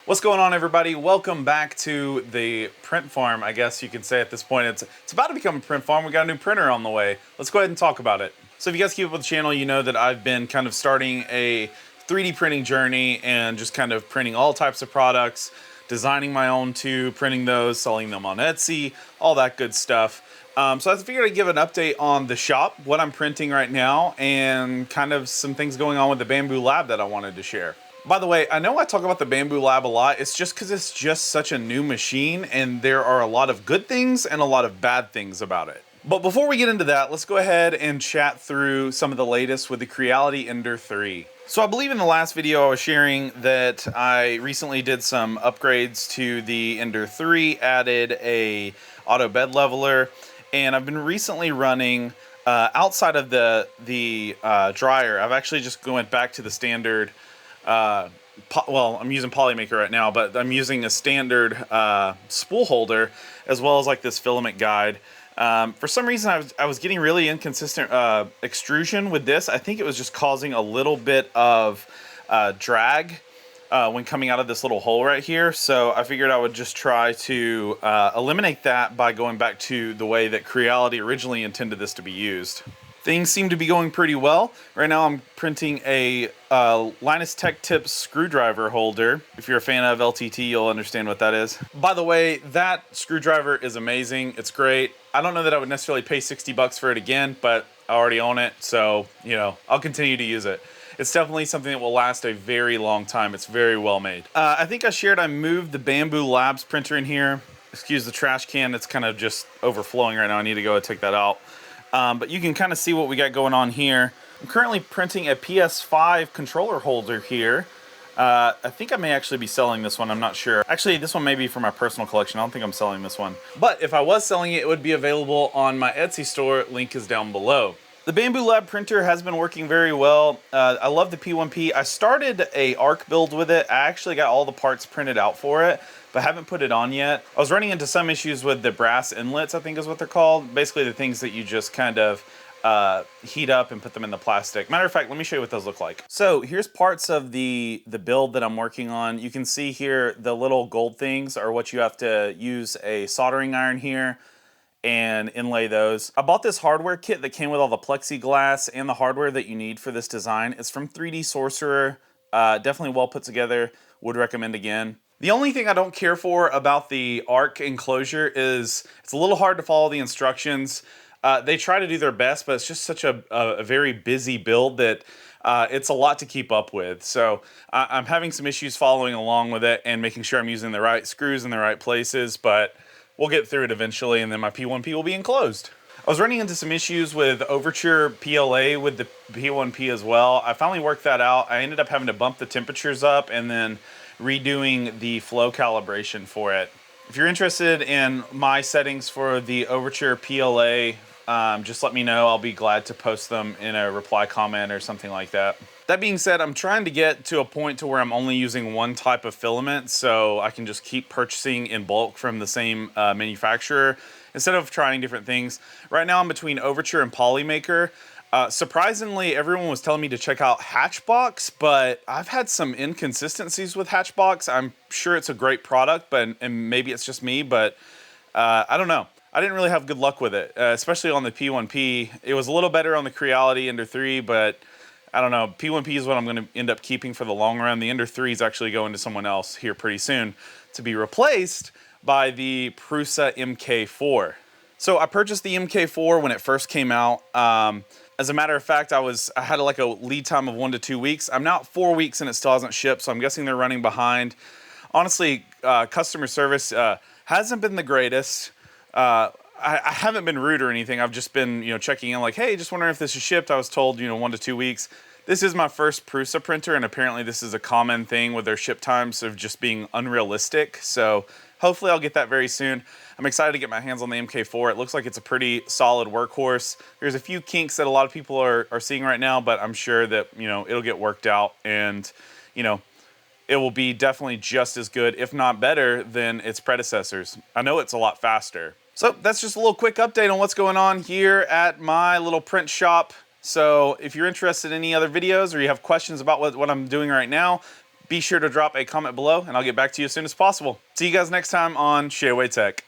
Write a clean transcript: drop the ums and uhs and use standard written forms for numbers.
What's going on, everybody? Welcome back to the print farm, I guess you can say at this point. It's about to become a print farm. We got a new printer on the way. Let's go ahead and talk about it. So if you guys keep up with the channel, you know that I've been kind of starting a 3D printing journey and just kind of printing all types of products, designing my own too, printing those, selling them on Etsy, all that good stuff. So I figured I'd give an update on the shop, what I'm printing right now, and kind of some things going on with the Bambu lab that I wanted to share. By the way, I know I talk about the Bambu lab a lot. It's just because it's just such a new machine and there are a lot of good things and a lot of bad things about it. But before we get into that, let's go ahead and chat through some of the latest with the Creality Ender 3. So I believe in the last video I was sharing that I recently did some upgrades to the Ender 3, added a auto bed leveler, and I've been recently running outside of the dryer. I've actually just went back to the standard well, I'm using Polymaker right now, but I'm using a standard spool holder as well as like this filament guide. For some reason I was getting really inconsistent extrusion with this. I think it was just causing a little bit of drag when coming out of this little hole right here. So I figured I would just try to eliminate that by going back to the way that Creality originally intended this to be used. Things seem to be going pretty well. Right now I'm printing a Linus Tech Tips screwdriver holder. If you're a fan of LTT, you'll understand what that is. By the way, that screwdriver is amazing. It's great. I don't know that I would necessarily pay 60 bucks for it again, but I already own it, so, you know, I'll continue to use it. It's definitely something that will last a very long time. It's very well made. I think I shared I moved the Bambu Labs printer in here. Excuse the trash can. It's kind of just overflowing right now. I need to go and take that out. But you can kind of see what we got going on here. I'm currently printing a PS5 controller holder here. I think I may actually be selling this one, I'm not sure. Actually, this one may be for my personal collection. I don't think I'm selling this one. But if I was selling it, it would be available on my Etsy store. Link is down below. The Bambu Lab printer has been working very well. I love the P1P. I started a arc build with it. I actually got all the parts printed out for it, but haven't put it on yet. I was running into some issues with the brass inlets, I think is what they're called. Basically the things that you just kind of heat up and put them in the plastic. Matter of fact, let me show you what those look like. So here's parts of the build that I'm working on. You can see here the little gold things are what you have to use a soldering iron here and inlay those. I bought this hardware kit that came with all the plexiglass and the hardware that you need for this design. It's from 3D Sorcerer. Definitely well put together. Would recommend again. The only thing I don't care for about the arc enclosure is it's a little hard to follow the instructions. They try to do their best, but it's just such a very busy build that it's a lot to keep up with. So I'm having some issues following along with it and making sure I'm using the right screws in the right places, but we'll get through it eventually, and then my P1P will be enclosed. I was running into some issues with Overture PLA with the P1P as well. I finally worked that out. I ended up having to bump the temperatures up and then redoing the flow calibration for it. If you're interested in my settings for the Overture PLA, just let me know. I'll be glad to post them in a reply comment or something like that. That being said, I'm trying to get to a point to where I'm only using one type of filament so I can just keep purchasing in bulk from the same manufacturer instead of trying different things. Right now I'm between Overture and Polymaker. Surprisingly, everyone was telling me to check out Hatchbox, but I've had some inconsistencies with Hatchbox. I'm sure it's a great product, and maybe it's just me, but I don't know. I didn't really have good luck with it, especially on the P1P. It was a little better on the Creality Ender 3, but I don't know. P1P is what I'm going to end up keeping for the long run. The Ender 3 is actually going to someone else here pretty soon to be replaced by the Prusa MK4. So I purchased the MK4 when it first came out. As a matter of fact, I had like a lead time of 1 to 2 weeks. I'm now at 4 weeks and it still hasn't shipped, so I'm guessing they're running behind. Honestly, customer service hasn't been the greatest. I haven't been rude or anything. I've just been, checking in like, hey, just wondering if this is shipped. I was told, 1 to 2 weeks. This is my first Prusa printer, and apparently this is a common thing with their ship times of just being unrealistic. So hopefully I'll get that very soon. I'm excited to get my hands on the MK4. It looks like it's a pretty solid workhorse. There's a few kinks that a lot of people are seeing right now, but I'm sure that, it'll get worked out and, it will be definitely just as good, if not better, than its predecessors. I know it's a lot faster. So that's just a little quick update on what's going on here at my little print shop. So if you're interested in any other videos or you have questions about what I'm doing right now, be sure to drop a comment below and I'll get back to you as soon as possible. See you guys next time on Shayaway Tech.